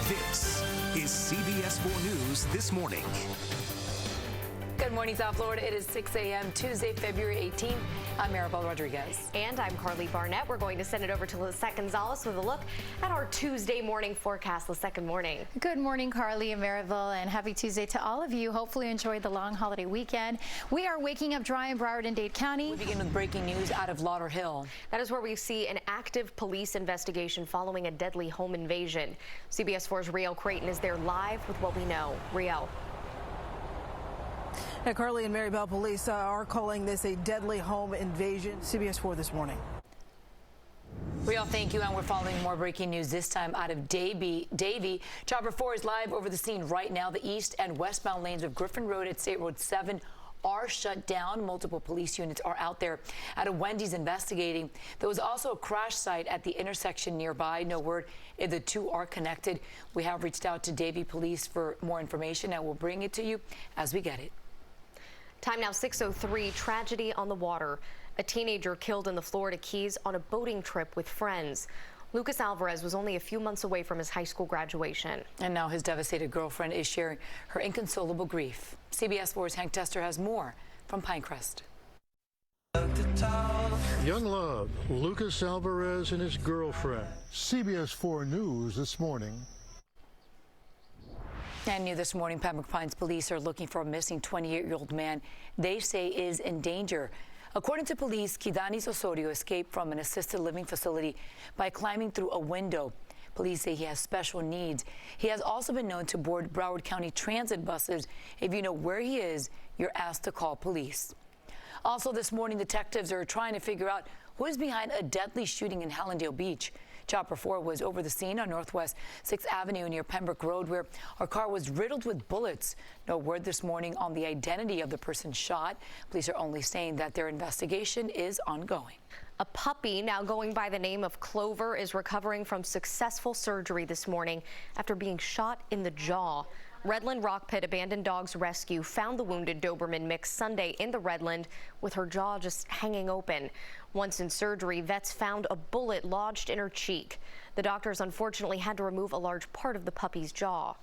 This is CBS4 News This Morning. Good morning, South Florida. It is 6 a.m. Tuesday, February 18th. I'm Maribel Rodriguez. And I'm Carly Barnett. We're going to send it over to Lisette Gonzalez with a look at our Tuesday morning forecast. Lisette, good morning. Good morning, Carly and Maribel, and happy Tuesday to all of you. Hopefully you enjoyed the long holiday weekend. We are waking up dry in Broward and Dade County. We begin with breaking news out of Lauderhill. That is where we see an active police investigation following a deadly home invasion. CBS4's Riel Creighton is there live with what we know. Riel. Now, Carly and Maribel, police are calling this a deadly home invasion. CBS4 this morning. Riel, thank you. And we're following more breaking news, this time out of Davie. Chopper 4 is live over the scene right now. The east and westbound lanes of Griffin Road at State Road 7 are shut down. Multiple police units are out there at a Wendy's investigating. There was also a crash site at the intersection nearby. No word if the two are connected. We have reached out to Davie Police for more information, and we'll bring it to you as we get it. Time now 6:03. Tragedy on the water. A teenager killed in the Florida Keys on a boating trip with friends. Lucas Alvarez was only a few months away from his high school graduation. And now his devastated girlfriend is sharing her inconsolable grief. CBS 4's Hank Tester has more from Pinecrest. Young love, Lucas Alvarez and his girlfriend. CBS 4 News this morning. And new this morning, Pembroke Pines police are looking for a missing 28-year-old man they say is in danger. According to police, Kidanis Osorio escaped from an assisted living facility by climbing through a window. Police say he has special needs. He has also been known to board Broward County transit buses. If you know where he is, you're asked to call police. Also this morning, detectives are trying to figure out who is behind a deadly shooting in Hallandale Beach. Chopper 4 was over the scene on Northwest 6th Avenue near Pembroke Road, where our car was riddled with bullets. No word this morning on the identity of the person shot. Police are only saying that their investigation is ongoing. A puppy now going by the name of Clover is recovering from successful surgery this morning after being shot in the jaw. Redland Rock Pit Abandoned Dogs Rescue found the wounded Doberman mix Sunday in the Redland with her jaw just hanging open. Once in surgery, vets found a bullet lodged in her cheek. The doctors unfortunately had to remove a large part of the puppy's jaw.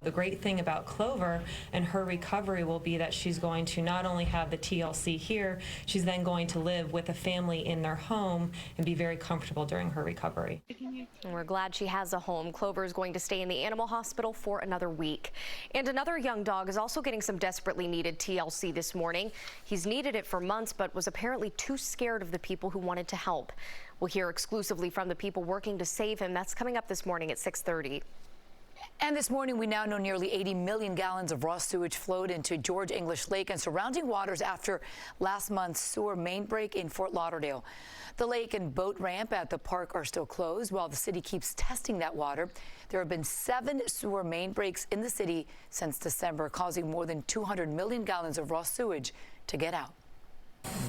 The great thing about Clover and her recovery will be that she's going to not only have the TLC here, she's then going to live with a family in their home and be very comfortable during her recovery. And we're glad she has a home. Clover is going to stay in the animal hospital for another week. And another young dog is also getting some desperately needed TLC this morning. He's needed it for months, but was apparently too scared of the people who wanted to help. We'll hear exclusively from the people working to save him. That's coming up this morning at 6:30. And this morning, we now know nearly 80 million gallons of raw sewage flowed into George English Lake and surrounding waters after last month's sewer main break in Fort Lauderdale. The lake and boat ramp at the park are still closed while the city keeps testing that water. There have been 7 sewer main breaks in the city since December, causing more than 200 million gallons of raw sewage to get out.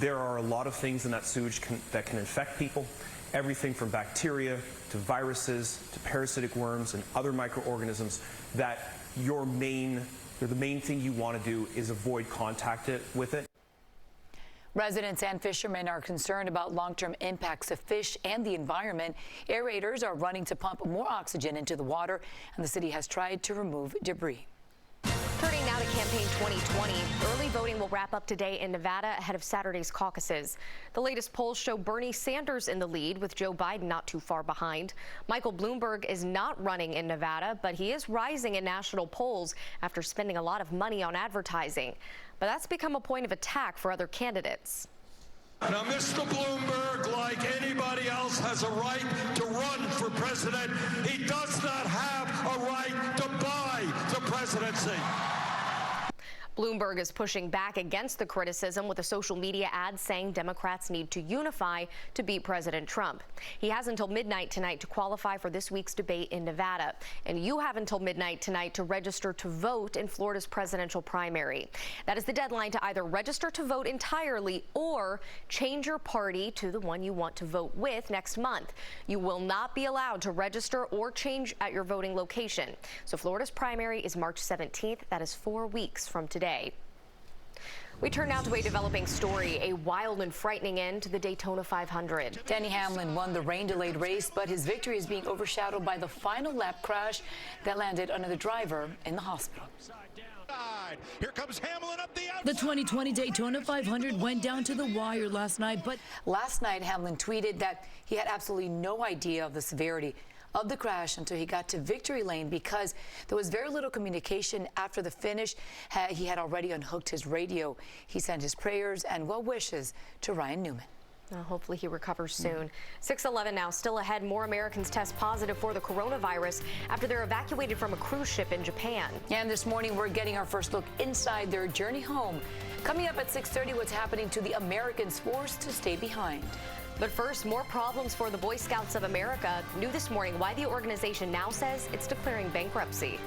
There are a lot of things in that sewage that can infect people. Everything from bacteria to viruses to parasitic worms and other microorganisms that the main thing you want to do is avoid contact with it. Residents and fishermen are concerned about long-term impacts of fish and the environment. Aerators are running to pump more oxygen into the water, and the city has tried to remove debris. Turning now to Campaign 2020. Early voting will wrap up today in Nevada ahead of Saturday's caucuses. The latest polls show Bernie Sanders in the lead, with Joe Biden not too far behind. Michael Bloomberg is not running in Nevada, but he is rising in national polls after spending a lot of money on advertising. But that's become a point of attack for other candidates. Now, Mr. Bloomberg, like anybody else, has a right to run for president. He does not have a right to buy the presidency. Bloomberg is pushing back against the criticism with a social media ad saying Democrats need to unify to beat President Trump. He has until midnight tonight to qualify for this week's debate in Nevada. And you have until midnight tonight to register to vote in Florida's presidential primary. That is the deadline to either register to vote entirely or change your party to the one you want to vote with next month. You will not be allowed to register or change at your voting location. So Florida's primary is March 17th. That is 4 weeks from today. We turn now to a developing story, a wild and frightening end to the Daytona 500. Denny Hamlin won the rain-delayed race, but his victory is being overshadowed by the final lap crash that landed another driver in the hospital. Here comes Hamlin up the outside. The 2020 Daytona 500 went down to the wire last night, but last night Hamlin tweeted that he had absolutely no idea of the severity of the crash until he got to victory lane because there was very little communication after the finish. He had already unhooked his radio. He sent his prayers and well wishes to Ryan Newman. Hopefully he recovers soon. 6:11 now, still ahead. More Americans test positive for the coronavirus after they're evacuated from a cruise ship in Japan. And this morning we're getting our first look inside their journey home. Coming up at 6:30, what's happening to the Americans forced to stay behind. But first, more problems for the Boy Scouts of America. New this morning why the organization now says it's declaring bankruptcy.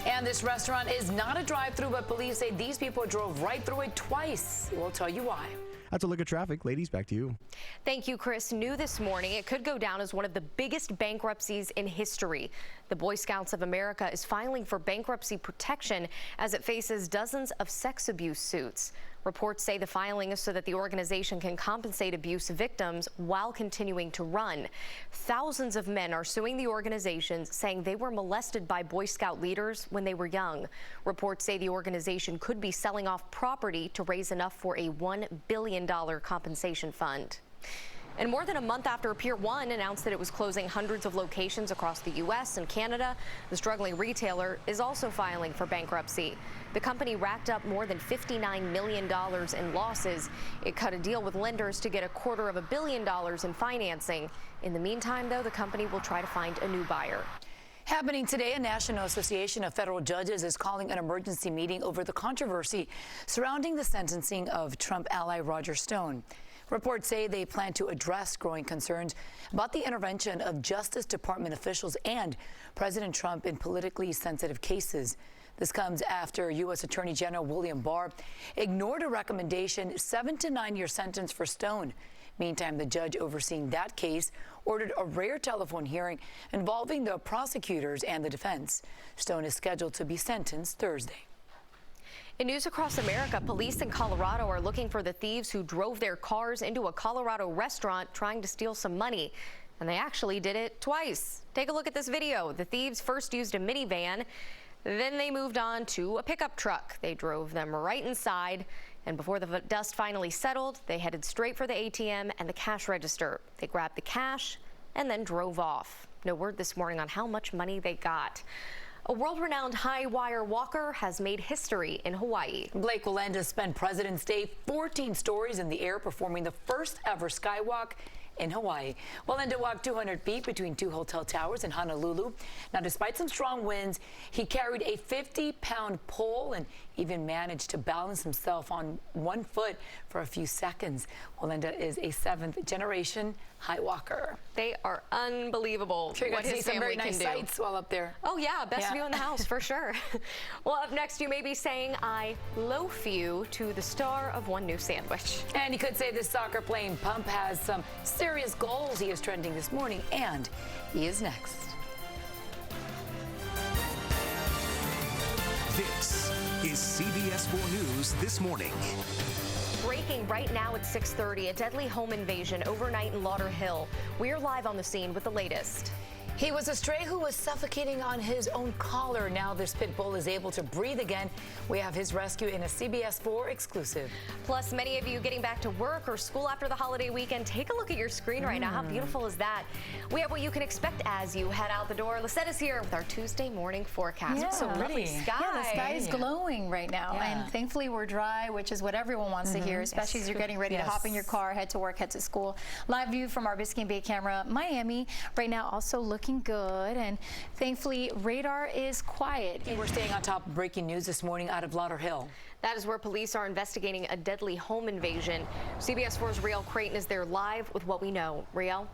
And this restaurant is not a drive-through, but police say these people drove right through it twice. We'll tell you why. That's a look at traffic. Ladies, back to you. Thank you, Chris. New this morning, it could go down as one of the biggest bankruptcies in history. The Boy Scouts of America is filing for bankruptcy protection as it faces dozens of sex abuse suits. Reports say the filing is so that the organization can compensate abuse victims while continuing to run. Thousands of men are suing the organizations, saying they were molested by Boy Scout leaders when they were young. Reports say the organization could be selling off property to raise enough for a $1 billion compensation fund. And more than a month after Pier 1 announced that it was closing hundreds of locations across the U.S. and Canada, the struggling retailer is also filing for bankruptcy. The company racked up more than $59 million in losses. It cut a deal with lenders to get $250 million in financing. In the meantime, though, the company will try to find a new buyer. Happening today, a National Association of Federal Judges is calling an emergency meeting over the controversy surrounding the sentencing of Trump ally Roger Stone. Reports say they plan to address growing concerns about the intervention of Justice Department officials and President Trump in politically sensitive cases. This comes after U.S. Attorney General William Barr ignored a recommendation 7 to 9 year sentence for Stone. Meantime, the judge overseeing that case ordered a rare telephone hearing involving the prosecutors and the defense. Stone is scheduled to be sentenced Thursday. In news across America, police in Colorado are looking for the thieves who drove their cars into a Colorado restaurant trying to steal some money. And they actually did it twice. Take a look at this video. The thieves first used a minivan, then they moved on to a pickup truck. They drove them right inside, and before the dust finally settled, they headed straight for the ATM and the cash register. They grabbed the cash and then drove off. No word this morning on how much money they got. A world-renowned high-wire walker has made history in Hawaii. Blake Walenda spent President's Day 14 stories in the air performing the first ever skywalk in Hawaii. Walenda walked 200 feet between 2 hotel towers in Honolulu. Now, despite some strong winds, he carried a 50-pound pole and even managed to balance himself on one foot for a few seconds. Walenda is a 7th-generation high walker. They are unbelievable. Sure, you got to see some very nice sights while up there. Oh yeah, best view in the house for sure. Well, up next, you may be saying I loaf you to the star of one new sandwich. And you could say this soccer-playing pump has some serious goals. He is trending this morning, and he is next. This is CBS4 News This Morning. Breaking right now at 6:30, a deadly home invasion overnight in Lauderhill. We're live on the scene with the latest. He was a stray who was suffocating on his own collar. Now this pit bull is able to breathe again. We have his rescue in a CBS4 exclusive. Plus, many of you getting back to work or school after the holiday weekend, take a look at your screen right now. How beautiful is that? We have what you can expect as you head out the door. Lisette is here with our Tuesday morning forecast. Yeah. So lovely sky. Yeah, the sky is glowing right now. Yeah. And thankfully we're dry, which is what everyone wants to hear, especially as you're getting ready to hop in your car, head to work, head to school. Live view from our Biscayne Bay camera. Miami right now also looking good, and thankfully radar is quiet. We're staying on top of breaking news this morning out of Lauderhill. That is where police are investigating a deadly home invasion. CBS4's Riel Creighton is there live with what we know. Riel?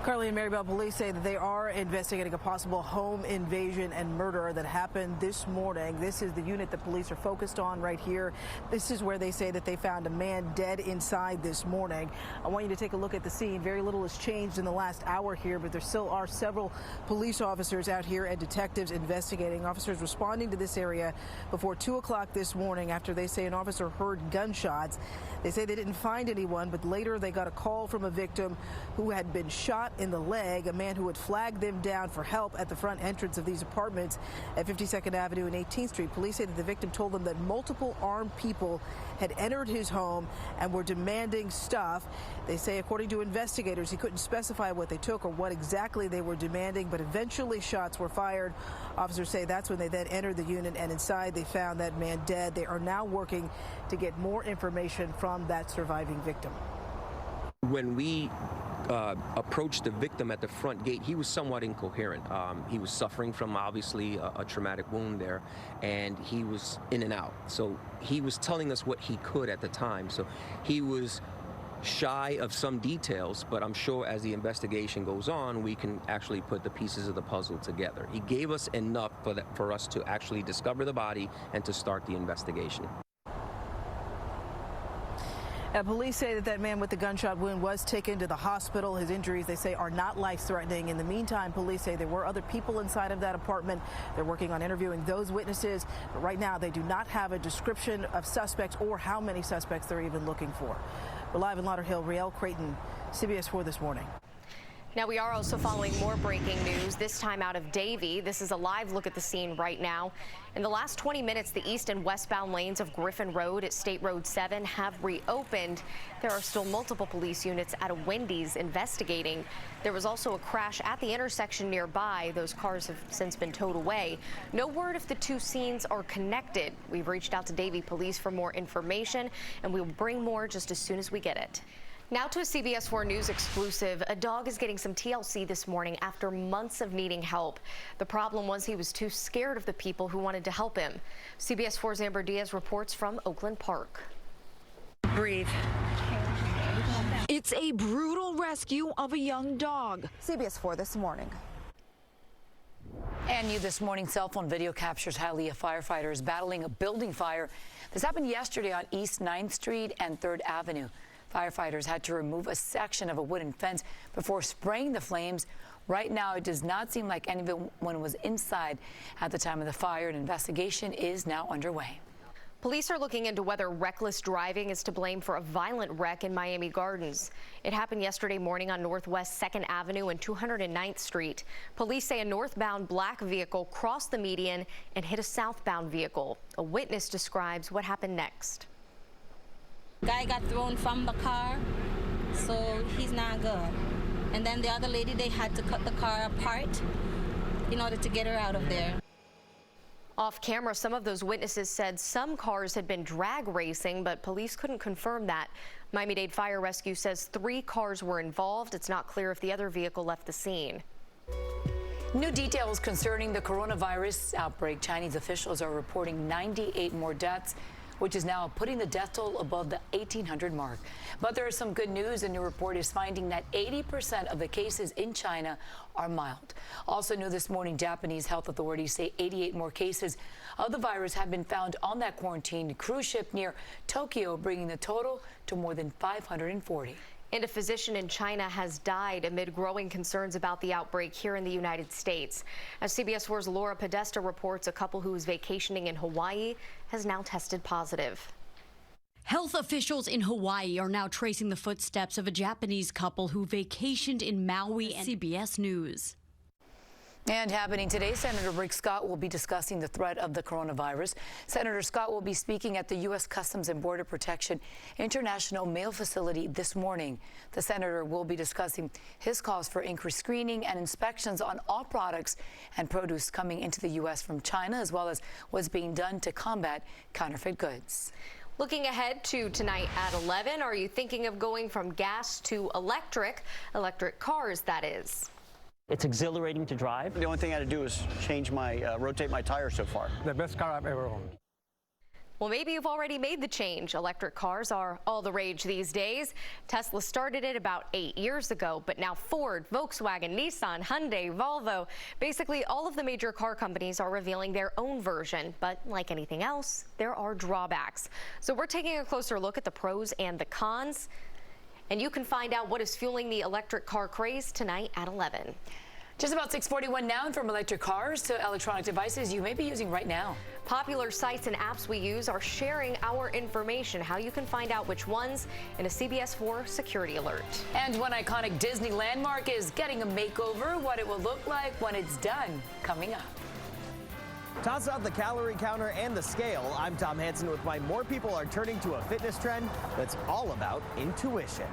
Carly and Marybelle, police say that they are investigating a possible home invasion and murder that happened this morning. This is the unit that police are focused on right here. This is where they say that they found a man dead inside this morning. I want you to take a look at the scene. Very little has changed in the last hour here, but there still are several police officers out here and detectives investigating. Officers responding to this area before 2 o'clock this morning after they say an officer heard gunshots. They say they didn't find anyone, but later they got a call from a victim who had been shot in the leg, a man who had flagged them down for help at the front entrance of these apartments at 52nd Avenue and 18th Street. Police say that the victim told them that multiple armed people had entered his home and were demanding stuff. They say, according to investigators, he couldn't specify what they took or what exactly they were demanding, but eventually shots were fired. Officers say that's when they then entered the unit, and inside they found that man dead. They are now working to get more information from that surviving victim. When we approached the victim at the front gate, he was somewhat incoherent. He was suffering from obviously a traumatic wound there, and he was in and out. So he was telling us what he could at the time. So he was shy of some details, but I'm sure as the investigation goes on, we can actually put the pieces of the puzzle together. He gave us enough for us to actually discover the body and to start the investigation. Police say that man with the gunshot wound was taken to the hospital. His injuries, they say, are not life-threatening. In the meantime, police say there were other people inside of that apartment. They're working on interviewing those witnesses. But right now, they do not have a description of suspects or how many suspects they're even looking for. We're live in Lauderhill. Riel Creighton, CBS 4 This Morning. Now, we are also following more breaking news, this time out of Davie. This is a live look at the scene right now. In the last 20 minutes, the east and westbound lanes of Griffin Road at State Road 7 have reopened. There are still multiple police units at a Wendy's investigating. There was also a crash at the intersection nearby. Those cars have since been towed away. No word if the two scenes are connected. We've reached out to Davie Police for more information, and we'll bring more just as soon as we get it. Now to a CBS 4 News exclusive. A dog is getting some TLC this morning after months of needing help. The problem was he was too scared of the people who wanted to help him. CBS 4's Amber Diaz reports from Oakland Park. Breathe. It's a brutal rescue of a young dog. CBS 4 This Morning. And new this morning, cell phone video captures Hialeah firefighters battling a building fire. This happened yesterday on East 9th Street and 3rd Avenue. Firefighters had to remove a section of a wooden fence before spraying the flames. Right now, it does not seem like anyone was inside at the time of the fire. An investigation is now underway. Police are looking into whether reckless driving is to blame for a violent wreck in Miami Gardens. It happened yesterday morning on Northwest 2nd Avenue and 209th Street. Police say a northbound black vehicle crossed the median and hit a southbound vehicle. A witness describes what happened next. Guy got thrown from the car, so he's not good. And then the other lady, they had to cut the car apart in order to get her out of there. Off camera, some of those witnesses said some cars had been drag racing, but police couldn't confirm that. Miami-Dade Fire Rescue says 3 cars were involved. It's not clear if the other vehicle left the scene. New details concerning the coronavirus outbreak. Chinese officials are reporting 98 more deaths, which is now putting the death toll above the 1,800 mark. But there is some good news. A new report is finding that 80% of the cases in China are mild. Also new this morning, Japanese health authorities say 88 more cases of the virus have been found on that quarantined cruise ship near Tokyo, bringing the total to more than 540. And a physician in China has died amid growing concerns about the outbreak here in the United States. As CBS 4's Laura Podesta reports, a couple who was vacationing in Hawaii has now tested positive. Health officials in Hawaii are now tracing the footsteps of a Japanese couple who vacationed in Maui. And CBS News. And happening today, Senator Rick Scott will be discussing the threat of the coronavirus. Senator Scott will be speaking at the U.S. Customs and Border Protection International Mail Facility this morning. The senator will be discussing his calls for increased screening and inspections on all products and produce coming into the U.S. from China, as well as what's being done to combat counterfeit goods. Looking ahead to tonight at 11, are you thinking of going from gas to electric cars, that is? It's exhilarating to drive. The only thing I had to do is change my, rotate my tires so far. The best car I've ever owned. Well, maybe you've already made the change. Electric cars are all the rage these days. Tesla started it about 8 years ago, but now Ford, Volkswagen, Nissan, Hyundai, Volvo, basically all of the major car companies are revealing their own version. But like anything else, there are drawbacks. So we're taking a closer look at the pros and the cons. And you can find out what is fueling the electric car craze tonight at 11. Just about 6:41 now, and from electric cars to electronic devices you may be using right now. Popular sites and apps we use are sharing our information, how you can find out which ones in a CBS4 security alert. And one iconic Disney landmark is getting a makeover. What it will look like when it's done, coming up. Toss out the calorie counter and the scale. I'm Tom Hansen with why more people are turning to a fitness trend that's all about intuition.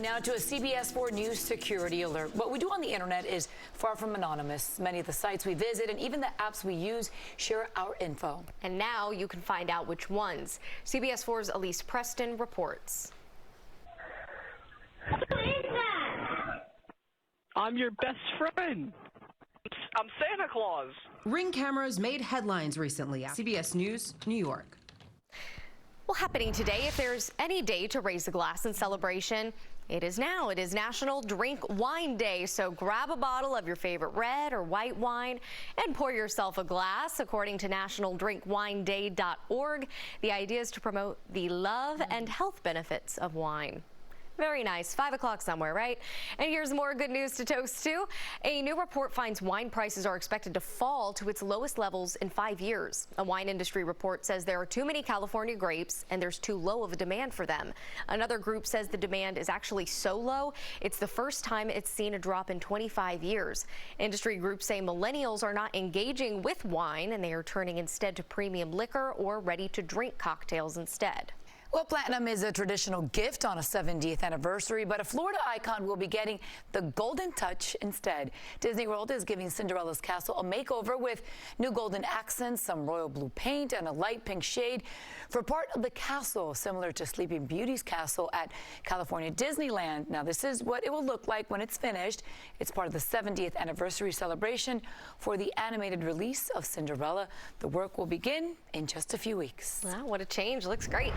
Now to a CBS4 News security alert. What we do on the internet is far from anonymous. Many of the sites we visit and even the apps we use share our info. And now you can find out which ones. CBS4's Elise Preston reports. Who is that? I'm your best friend. I'm Santa Claus. Ring cameras made headlines recently. CBS News, New York. Well, happening today, if there's any day to raise a glass in celebration, it is now. It is National Drink Wine Day, so grab a bottle of your favorite red or white wine and pour yourself a glass. According to nationaldrinkwineday.org, the idea is to promote the love and health benefits of wine. Very nice. 5 o'clock somewhere, right? And here's more good news to toast to. A new report finds wine prices are expected to fall to its lowest levels in 5 years. A wine industry report says there are too many California grapes and there's too low of a demand for them. Another group says the demand is actually so low, it's the first time it's seen a drop in 25 years. Industry groups say millennials are not engaging with wine and they are turning instead to premium liquor or ready-to-drink cocktails instead. Well, platinum is a traditional gift on a 70th anniversary, but a Florida icon will be getting the golden touch instead. Disney World is giving Cinderella's castle a makeover with new golden accents, some royal blue paint, and a light pink shade for part of the castle, similar to Sleeping Beauty's castle at California Disneyland. Now, this is what it will look like when it's finished. It's part of the 70th anniversary celebration for the animated release of Cinderella. The work will begin in just a few weeks. Wow, what a change. Looks great.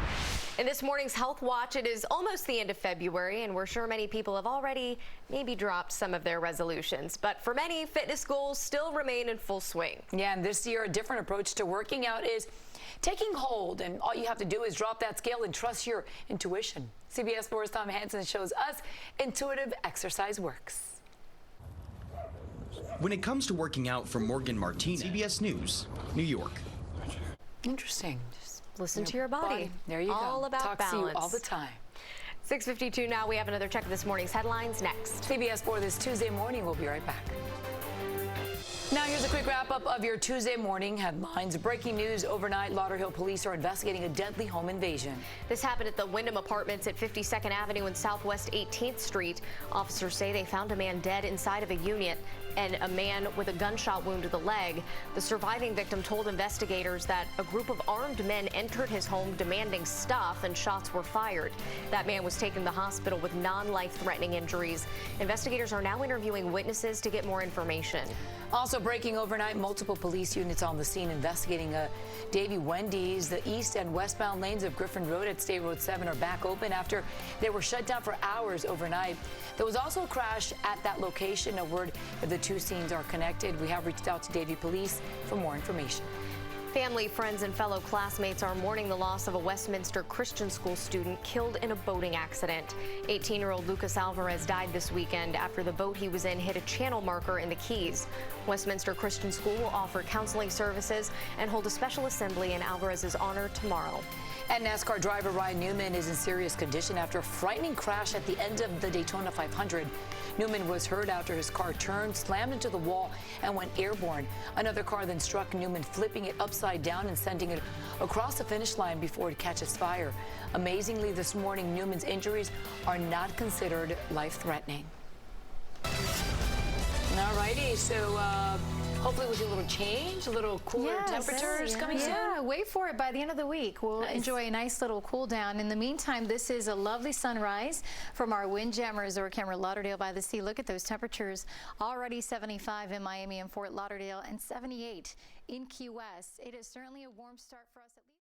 In this morning's Health Watch, it is almost the end of February, and we're sure many people have already maybe dropped some of their resolutions. But for many, fitness goals still remain in full swing. Yeah, and this year, a different approach to working out is taking hold, and all you have to do is drop that scale and trust your intuition. CBS 4's Tom Hansen shows us intuitive exercise works. When it comes to working out for Morgan Martinez, CBS News, New York. Interesting. Listen to your body. There you go. All about Talk balance. to you all the time. 6:52 now. We have another check of this morning's headlines next. CBS 4 this Tuesday morning. We'll be right back. Now here's a quick wrap-up of your Tuesday morning headlines. Breaking news overnight, Lauderhill police are investigating a deadly home invasion. This happened at the Wyndham Apartments at 52nd Avenue and Southwest 18th Street. Officers say they found a man dead inside of a unit and a man with a gunshot wound to the leg. The surviving victim told investigators that a group of armed men entered his home demanding stuff and shots were fired. That man was taken to the hospital with non-life-threatening injuries. Investigators are now interviewing witnesses to get more information. Also breaking overnight, multiple police units on the scene investigating a Davy Wendy's. The east and westbound lanes of Griffin Road at State Road 7 are back open after they were shut down for hours overnight. There was also a crash at that location. No word if the two scenes are connected. We have reached out to Davie Police for more information. Family, friends, and fellow classmates are mourning the loss of a Westminster Christian School student killed in a boating accident. 18-year-old Lucas Alvarez died this weekend after the boat he was in hit a channel marker in the Keys. Westminster Christian School will offer counseling services and hold a special assembly in Alvarez's honor tomorrow. And NASCAR driver Ryan Newman is in serious condition after a frightening crash at the end of the Daytona 500. Newman was hurt after his car turned, slammed into the wall, and went airborne. Another car then struck Newman, flipping it upside down and sending it across the finish line before it catches fire. Amazingly, this morning, Newman's injuries are not considered life-threatening. All righty, so hopefully we'll see a little change, a little cooler temperatures coming soon. Yeah, wait for it by the end of the week. We'll enjoy a nice little cool down. In the meantime, this is a lovely sunrise from our Windjammer Resort camera, Lauderdale by the Sea. Look at those temperatures. Already 75 in Miami and Fort Lauderdale and 78 in Key West. It is certainly a warm start for us.